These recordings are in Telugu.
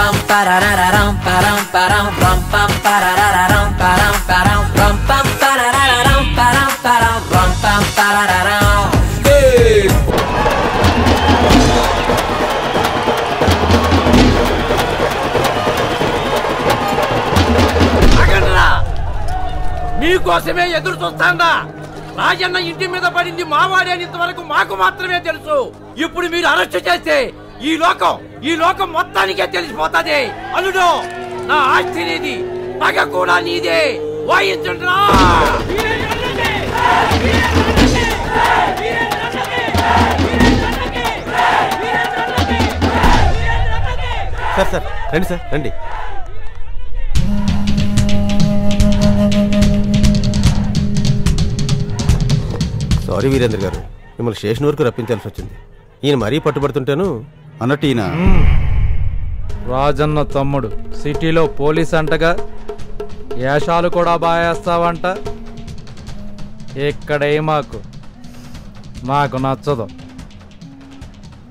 pam parararam param param ram pam parararam param param ram pam parararam param param ram pam parararam. Hey! అగండ్రా మీకోసమే ఎదురు చూస్తాండా. రాజన్న ఇంటి మీద పడింది మావాడి అని ఇంతవరకు మాకు మాత్రమే తెలుసు. ఇప్పుడు మీరు అరెస్ట్ చేస్తే ఈ లోకం మొత్తానికే తెలిసిపోతుంది. అల్లుడు నా ఆస్తి నీది, పగ కూడా నీదే. వాయించండిరా. సార్ రండి సార్ రండి. సారీ వీరేంద్ర గారు, మిమ్మల్ని స్టేషన్ వరకు రప్పించాల్సి వచ్చింది. ఈయన మరీ పట్టుబడుతుంటాను అన్నట్టు ఈయన రాజన్న తమ్ముడు సిటీలో పోలీస్ అంటగా వేషాలు కూడా బాగేస్తావంట. ఇక్కడే మాకు నచ్చదు.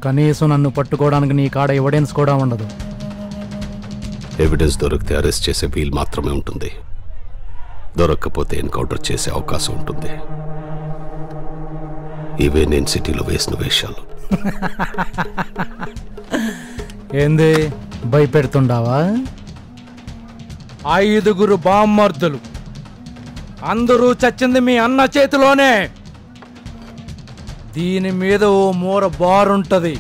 కనీసం నన్ను పట్టుకోవడానికి నీ కాడ ఎవిడెన్స్ కూడా ఉండదు. ఎవిడెన్స్ దొరికితే అరెస్ట్ చేసే వీలు మాత్రమే ఉంటుంది. దొరక్కపోతే ఎన్కౌంటర్ చేసే అవకాశం ఉంటుంది. ఇవే నేను సిటీలో వేసిన వేషాలు. ఏంది భయపెడుతుండావా? 5 బామ్మర్దులు, అందరూ చచ్చింది మీ అన్న చేతిలోనే. దీని మీద ఓ మూర బారుంటది.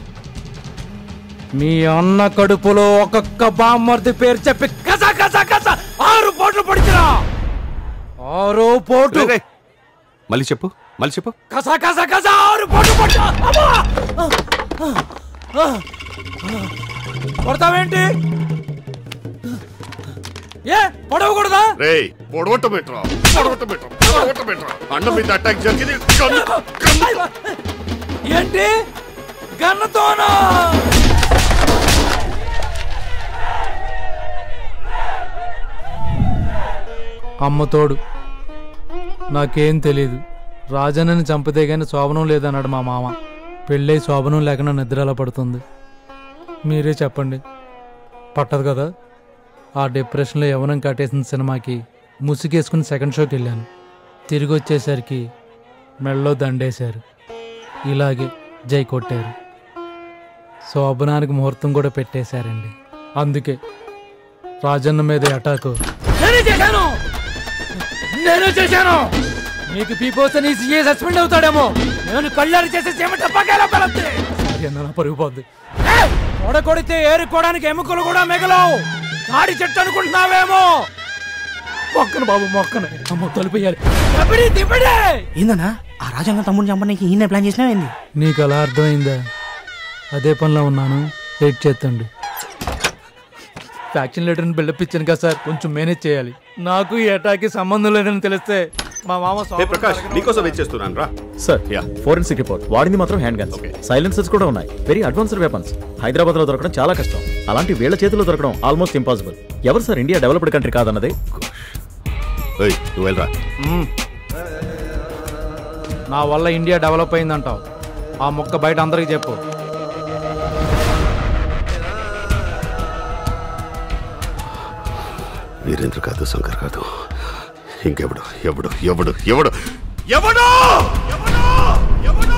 మీ అన్న కడుపులో ఒక్కొక్క బామ్మర్ది పేరు చెప్పి కస కస కస 6 పోట్లు పడిచిరా. 6 పోట్లు. మళ్ళీ చెప్పు. కస కస కస 6 పోట్లు పడిచా. కొడతావేంటి? ఏ పడవకూడదా? ఏంటి గన్నతోనా? అమ్మతోడు నాకేం తెలీదు. రాజన్నని చంపితే గాని శోభనం లేదన్నాడు మా మామ. పెళ్ళై శోభనం లేకుండా నిద్రలా పడుతుంది. మీరే చెప్పండి, పట్టదు కదా? ఆ డిప్రెషన్లో యవ్వనం కట్టేసిన సినిమాకి ముసుగేసుకుని సెకండ్ షోకి వెళ్ళాను. తిరిగి వచ్చేసరికి మెళ్ళో దండేశారు. ఇలాగే జై కొట్టారు. శోభనానికి ముహూర్తం కూడా పెట్టేశారండి. అందుకే రాజన్న మీద అటాకు నేనే చేశాను. మీకు పీపోతే నీ సీఏ సస్పెండ్ అవుతాడేమో. నేను కళ్ళారు చేసే పరుగుపోద్ది. కొడితే ఏరుకోవడానికి ఎముకలు కూడా మిగలవు. తాడి చెట్టు అనుకుంటున్నావేమో. మొక్కను బాబు మొక్కను. అమ్మ తలుపేయాలి. ఏందన్నా ఆ రాజన్న తమ్ముడిని చంపడానికి ఈయన ప్లాన్ చేసినావేంది? నీకు అలా అర్థమైందా? అదే పనిలో ఉన్నాను. వెయిట్ చేస్తుండు. ఫ్యాక్షన్ లీడర్ని బిల్డప్ ఇచ్చాను కదా సార్, కొంచెం మేనేజ్ చేయాలి. నాకు ఈ అటాక్కి సంబంధం లేదని తెలిస్తే మా మామ ప్రకాష్ నీకోసం వెయిట్ చేస్తున్నాను రా. సార్ ఫోరెన్సిక్ రిపోర్ట్ వాడింది మాత్రం హ్యాండ్ గన్స్. సైలెన్సర్స్ కూడా ఉన్నాయి. Very advanced weapons. హైదరాబాద్ లో దొరకడం చాలా కష్టం. అలాంటి వీళ్ళ చేతిలో దొరకడం ఆల్మోస్ట్ ఇంపాసిబుల్. ఎవరు సార్ ఇండియా డెవలప్డ్ కంట్రీ కాదన్నదే? నా వల్ల ఇండియా డెవలప్ అయిందంటావు. ఆ మొక్క బయట అందరికి చెప్పు. వీరేంద్ర కాదు, శంకర్ కాదు, ఇంకెవడు ఎవడు ఎవడు ఎవడు ఎవడు ఎవడు ఎవడు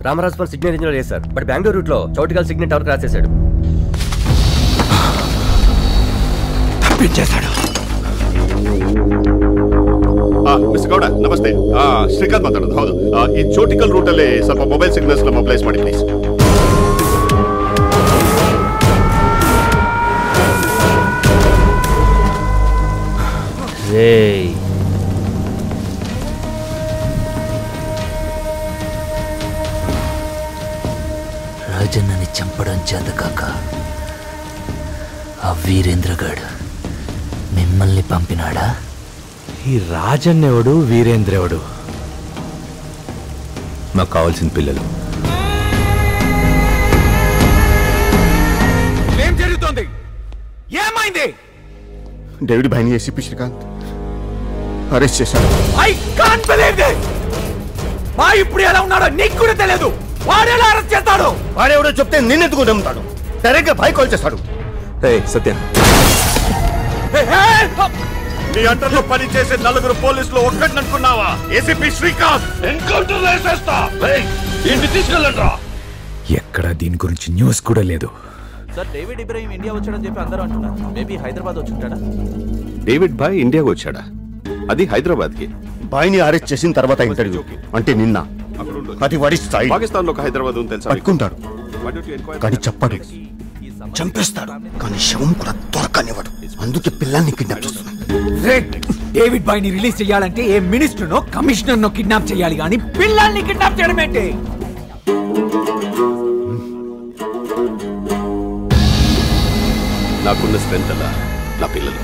రామరాజపురం సిగ్నల్ ఇంజనీర్ చేశారు. బట్ బెంగళూరు రూట్ లో చౌటికల్ సిగ్నల్ టవర్ క్రాస్ చేశాడు. ಮಿಸ್ ಗೌಡ ನಮಸ್ತೆ. ಶ್ರೀಕಾಂತ್ ಮಾತಾಡೋದು. ಹೌದು, ಈ ಚೋಟಿಕಲ್ ರೂಟ್ ಅಲ್ಲಿ ಸ್ವಲ್ಪ ಮೊಬೈಲ್ ಸಿಗ್ನಲ್ಸ್ ಮೊಬೈಲೈಸ್ ಮಾಡಿ ಪ್ಲೀಸ್. రాజన్నని చంపడం చేతకాక ఆ వీరేంద్రగాడు మిమ్మల్ని పంపినాడా? ఈ రాజన్నెవడు వీరేంద్రెవడు? మాకు కావాల్సిన పిల్లలు. ఏం జరుగుతోంది? ఏమైంది? డేవిడ్ భాయ్ని ఏసీపీ శ్రీకాంత్ అరెస్ట్ చేశారు. I can't believe this. Boy ఇప్పుడు ఎలా ఉన్నాడో నీకు కూడా తెలియదు. వాడు ఎలా అరెస్ట్ చేస్తాడు? వాడెవడో చెప్తే నిన్నెందుకు నమ్ముతాడు? డైరెక్ట్ గా భాయ్ కాల్ చేస్తాడు. సత్య, నీ అంటర్లో పని చేసే 4 పోలీసులు ఒక్కడిని అనుకున్నావా? ఏసీపీ శ్రీకాంత్ ఎన్కౌంటర్ వేసేస్తా. ఇంటి తీసుకెళ్ళండి. ఎక్కడ దీని గురించి న్యూస్ కూడా లేదు. సార్, డేవిడ్ ఇబ్రాహిం ఇండియా వచ్చాడని చెప్పి అందరూ అంటున్నారు. మేబీ హైదరాబాద్ వచ్చుంటాడా? డేవిడ్ భాయ్ ఇండియాకి వచ్చాడా? అది హైదరాబాద్ కి. భాయ్ని అరెస్ట్ చేసిన తర్వాత ఇంటర్వ్యూ అంటే నిన్న. అది వాడి స్టైల్. పాకిస్తాన్ లో హైదరాబాద్ ఉంది తెలుసా? పట్టుకుంటాడు కానీ చెప్పడు. చంపేస్తాడు కానీ శవం కూడా దొరకనివ్వడు. అందుకే పిల్లల్ని కిడ్నాప్ చేస్తున్నాడు. డేవిడ్ బాయ్ ని రిలీజ్ చేయాలంటే ఏ మినిస్టర్ నో కమిషనర్ నో కిడ్నాప్ చేయాలి కానీ పిల్లల్ని కిడ్నాప్ చేయడం ఏంటి? నాకున్న స్ట్రెంత్ అలా నా పిల్లలు.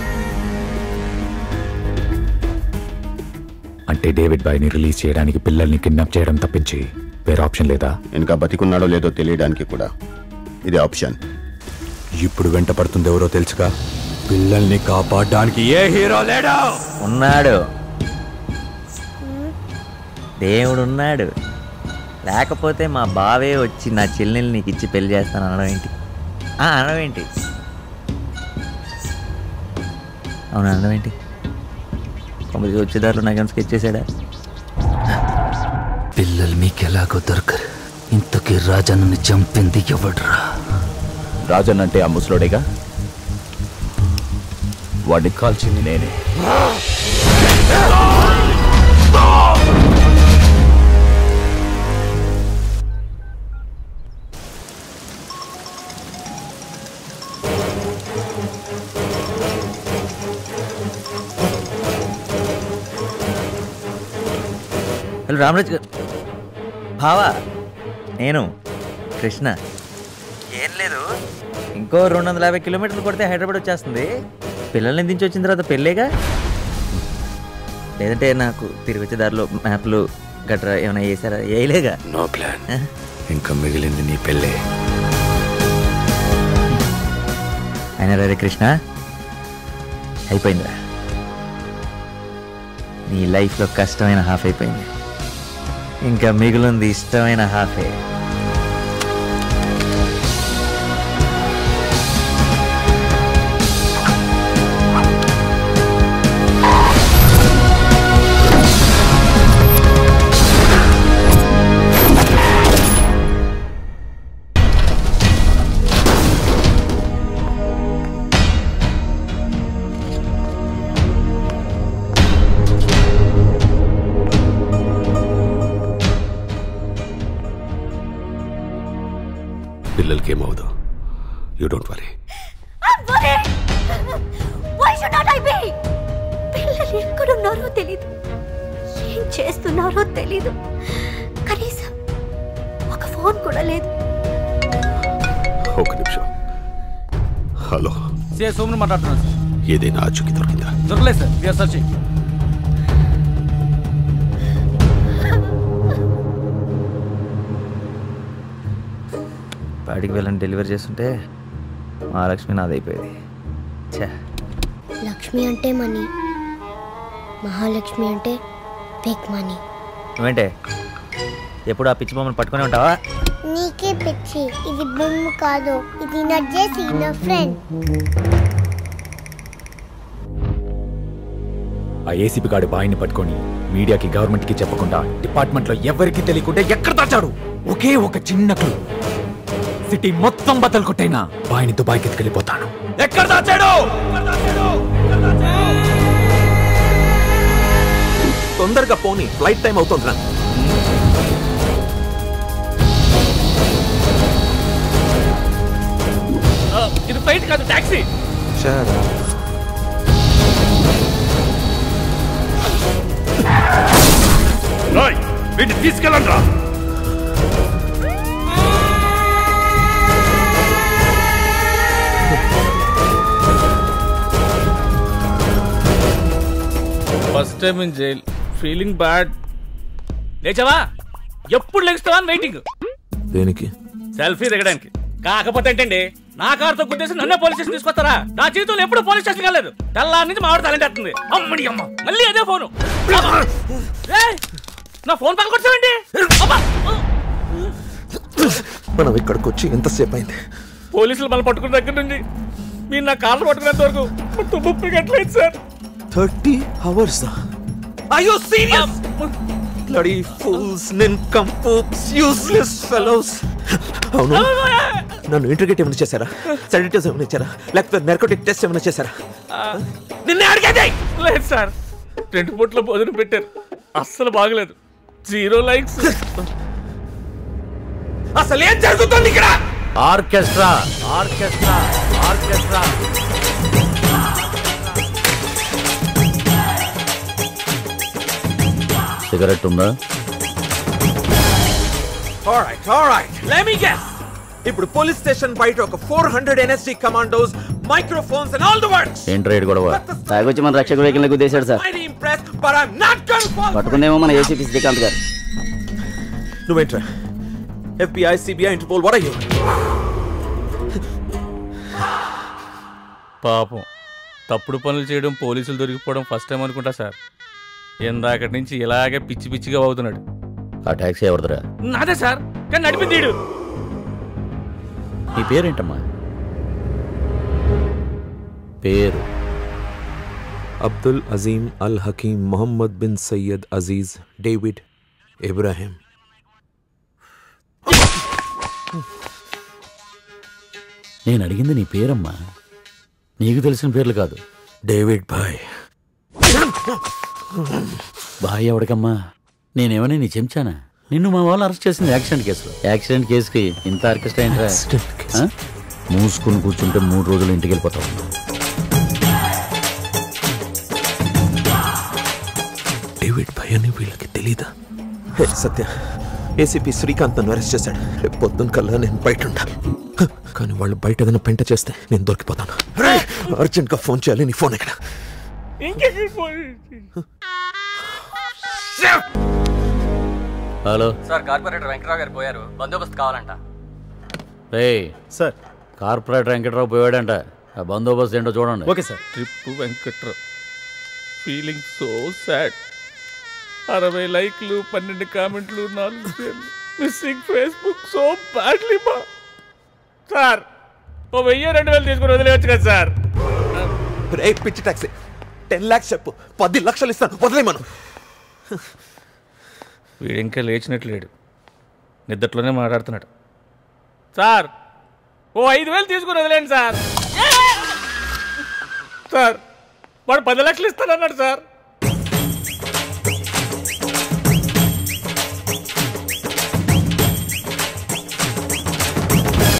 అంటే డేవిడ్ బాయ్ ని రిలీజ్ చేయడానికి పిల్లల్ని కిడ్నాప్ చేయడం తప్పించి వేరే ఆప్షన్ లేదా? ఇంకా బతికున్నాడో లేదో తెలియడానికి కూడా ఇది ఆప్షన్. ఇప్పుడు వెంట పడుతుంది ఎవరో తెలుసుగా? పిల్లల్ని కాపాడడానికి ఏ హీరో లేడు? ఉన్నాడు, దేవుడు ఉన్నాడు. లేకపోతే మా బావే వచ్చి నా చెల్లెల్ని నీకు ఇచ్చి పెళ్లి చేస్తాను అనడం ఏంటి? అనడం ఏంటి? అవును, అనడం ఏంటి? కొంచెం వచ్చేదారులు నాకు స్కెచ్ చేశాడా? పిల్లలు మీకెలాగో దొరకరు. ఇంతకీ రాజన్నని చంపింది ఎవడ్రా? రాజన్ అంటే ఆ ముసలోడేగా. వాడిని కాల్చింది నేనే. హలో రామరాజ్ గారు. బావా, నేను కృష్ణ. ఏం లేదు, ఇంకో 250 కిలోమీటర్లు కొడితే హైదరాబాద్ వచ్చేస్తుంది. పిల్లల్ని దించి వచ్చిన తర్వాత పెళ్ళేగా. లేదంటే నాకు తిరిగి వచ్చే దారిలో మ్యాప్లు గట్రా ఏమైనా వేసారా? వేయలేగా. No plan. ఇంకా మిగిలింది నీ పెళ్ళే. అయినా రే కృష్ణ, అయిపోయిందిరా. నీ లైఫ్లో కష్టమైన హాఫ్ అయిపోయింది. ఇంకా మిగిలింది ఇష్టమైన హాఫే. పిల్లలకి ఏమవుదు. You don't worry. పిల్లలు ఎక్కడున్నారో తెలీదు, ఏం చేస్తున్నారో తెలీదు, కనీసం ఒక ఫోన్ కూడా లేదు. ఒక నిమిషం. హలో, సోమను మాట్లాడుతున్నాను సార్. ఏదైనా ఆచూకీ దొరికిందా? దొరకలేదు సార్. We are searching. పాడికి వెళ్ళని డెలివరీ చేస్తుంటే మహాలక్ష్మి నాదైపోయేది. లక్ష్మి అంటే మనీ, మహాలక్ష్మి అంటే ఫేక్ మనీ. నువ్వేంటే ఎప్పుడు ఆ పిచ్చి బొమ్మను పట్టుకునే ఉంటావా? నీకే పిచ్చి. ఇది బొమ్మ కాదు, ఇది నా జేసీ, నా ఫ్రెండ్. ఆ ఏసీపీ గాడి బాయిని పట్టుకొని మీడియాకి గవర్నమెంట్ కి చెప్పకుండా డిపార్ట్మెంట్ లో ఎవరికి తెలియకుండా ఎక్కడ దాచాడు? ఒకే ఒక చిన్న క్లూ. సిటీ మొత్తం బద్దలు కొట్టైనా బాయిని దుబాయ్కి ఎత్తుకెళ్ళిపోతాను. ఎక్కడ దాచాడు? తొందరగా పోనీ, ఫ్లైట్ టైం అవుతుందిరా. ఇది ఫ్లైట్ కాదు, టాక్సీ. వీటిని తీసుకెళ్ళండి రా. First time in jail, feeling bad. లేచావా? ఎప్పుడు లెగుస్తావా అని వెయిటింగ్. దేనికి? సెల్ఫీ దిగడానికి. కాకపోతే ఏంటండి, నా కారుతో గుద్దేసి నన్నే పోలీస్ స్టేషన్ తీసుకొస్తారా? నా జీవితంలో ఎప్పుడు పోలీస్ స్టేషన్ వెళ్ళలేదు. తెల్లారి నుంచి మావిడ తలంటే వస్తుంది. అమ్మడి అమ్మ, మళ్ళీ అదే ఫోను. నా ఫోన్ పక్కన కొట్టావండి. మనం ఇక్కడికి వచ్చి ఎంతసేపు అయింది? పోలీసులు మనం పట్టుకున్న దగ్గర నుంచి మీరు నా కార్లు పట్టుకునేంత వరకు 30 గంటలేదు sir. 30 hours? Are you serious? Bloody fools, nincompoops, useless fellows. అవును, నన్ను ఇంటర్గేట్ ఏమైనా చేశారా? సెడేటివ్స్ ఏమైనా ఇచ్చారా? లేకపోతే నార్కోటిక్ టెస్ట్ ఏమైనా చేశారా? నిన్నే అడిగేది లేదు సార్. 2 పూట్ల భోజనం పెట్టారు, అస్సలు బాగలేదు. 0 likes. అసలు ఏం జరుగుతుంది ఇక్కడ? Orchestra orchestra orchestra. సిగరెట్ ఉందా? Alright. Let me guess. ఇప్పుడు పోలీస్ స్టేషన్ బయట ఒక 400 NSG commandos, microphones and all the works. ఏంట్రా ఏడు గొడవ? తాగొచ్చి మన రక్షకుడు వెహికల్ గుద్దేశాడు sir. I'm impressed, but I'm not gonna fall. పట్టుకుందేమో మన ఏసీపీ శ్రీకాంత్ గారు. నువ్వేంట్రా? FBI, CBI, Interpol, what are you? పాపం తప్పుడు పనులు చేయడం, పోలీసులు దొరికిపోవడం ఫస్ట్ టైం అనుకుంటా సార్. ఇందాకటి నుంచి ఇలాగే పిచ్చి పిచ్చిగా అవుతున్నాడు. ఆ ట్యాక్సీ ఎవరిదిరా? నాదే సార్, కానీ నడిపింది. నీ పేరేంటమ్మా? పేరు అబ్దుల్ అజీం అల్ Hakim Mohammed bin Syed Aziz David Ibrahim. నేను అడిగింది నీ పేరమ్మా, నీకు తెలిసిన పేర్లు కాదు. డేవిడ్ భాయ్. భాయ్ ఎవడికమ్మా? నేనేమన్నా నీ చెంచానా? నిన్ను మా వాళ్ళు అరెస్ట్ చేసింది యాక్సిడెంట్ కేసులో. యాక్సిడెంట్ కేసుకి ఇంత ఆర్కెస్ట్రా ఏంట్రా? మూసుకుని కూర్చుంటే 3 రోజులు ఇంటికి వెళ్ళిపోతావు. డేవిడ్ భాయ్ అని వీళ్ళకి తెలీదా? సత్య, ఏసీపీ శ్రీకాంత్ నన్ను అరెస్ట్ చేశాడు. రేపు పొద్దున్న కల్లా నేను బయట ఉండాలి. కానీ వాళ్ళు బయట ఏదైనా పెంట చేస్తే నేను దొరికిపోతాను. అర్జెంట్ గా ఫోన్ చేయాలి. నీ ఫోన్ ఎక్కడ? హలో సార్, కార్పొరేటర్ వెంకటరావు గారు పోయారు, బందోబస్తు కావాలంట. సార్, కార్పొరేటర్ వెంకటరావు పోయాడంట. ఆ బందోబస్తు ఏంటో చూడండి. Okay sir. Trip Venkatrao, feeling so sad. 60 లైక్లు, 12 కామెంట్లు, 4 షేర్లు, మిస్సింగ్ ఫేస్బుక్ సో బ్యాడ్లీ మా. సార్, 1000-2000 తీసుకుని వదిలేవచ్చు కదా సార్. పిచ్చి టాక్సీ 10 lakhs చెప్పు, 10 లక్షలు ఇస్తాను, వదిలేమను. వీడు ఇంకా లేచినట్లేడు, నిద్దట్లోనే మాట్లాడుతున్నాడు. సార్, 5000 తీసుకుని వదిలేండి సార్. సార్, వాడు 10 లక్షలు ఇస్తానన్నాడు సార్.